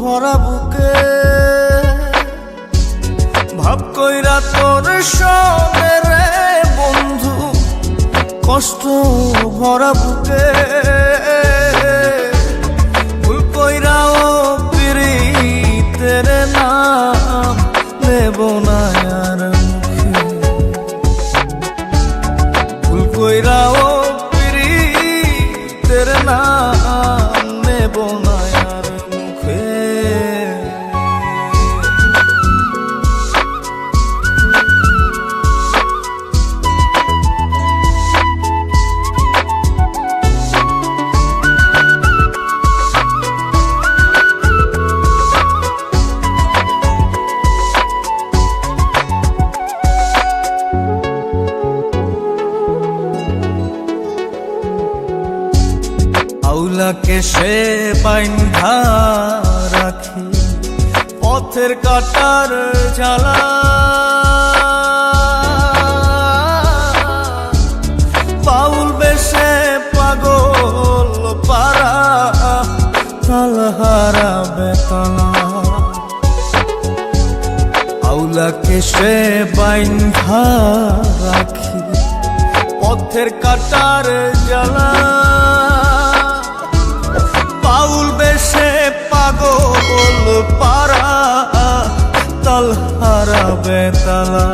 ভরা বুকে ভাব কইরা তোর সনে রে বন্ধু কষ্ট ভরা বুকে ভুল কইরাও পিরিতের নাম নেব না আর মুখে ভুল কইরাও পিরিতের নাম নেব না আর মুখে আউলাকে সে বাইন্ধা রাখি পথের কাটার জ্বালা বাউল বেশে পাগল পারা তালহারা বেতলা আউলাকে সে বাইন্ধা রাখি পথের কাটার জ্বালা বাউল বেশে পাগল পারা তালহারা বেতালা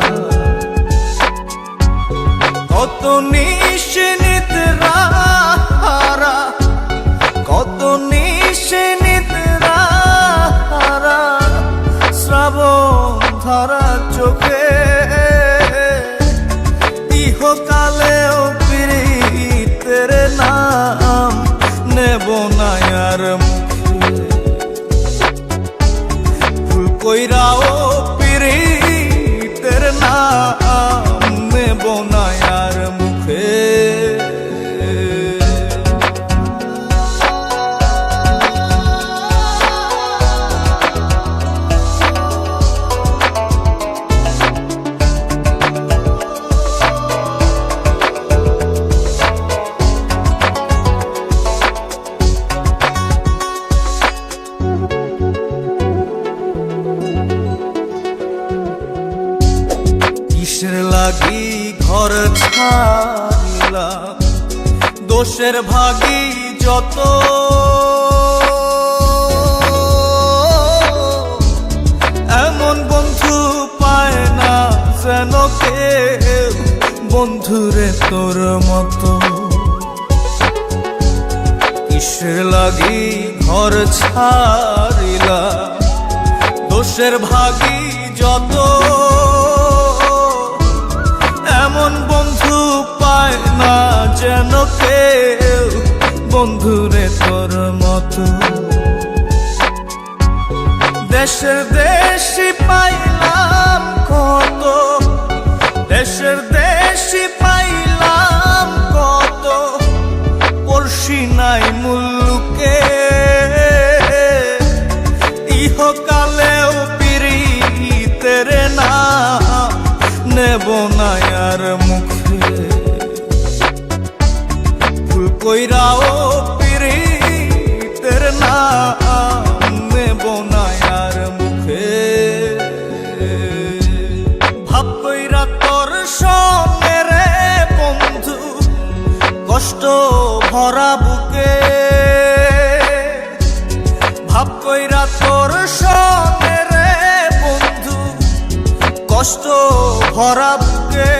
কত নিশিনিত রাহারা কত নিশিনিত রাহারা শ্রাবণ ধারা চোখে ইহকালেও পিরিতের নাম নেব না আর মুখে ভুল কইরাও পিরিতের নাম নেব না আর মুখে কিসের লাগি ঘর ছাড়িলাম দোষের ভাগী যত এমন বন্ধু পায় না যেন কেউ বন্ধুরে তোর মতো কিসের লাগি ঘর ছাড়িলাম দোষের ভাগী যত এমন বন্ধু পায় না যেন কেউ বন্ধুরে তোর মতো দেশের দেশি পাইলাম কত দেশের দেশি পাইলাম কত পড়শি নাই মুল্লুকে ইহকালেও পিরিতের নাম নেব না আর মুখে ভুল কইরাও পিরিতের নাম নেব না আর মুখে ভাব কইরা তোর সঙ্গে রে বন্ধু কষ্ট ভরা বুকে ভাব কইরা তোর সঙ্গে রে বন্ধু কষ্ট ভরা বুকে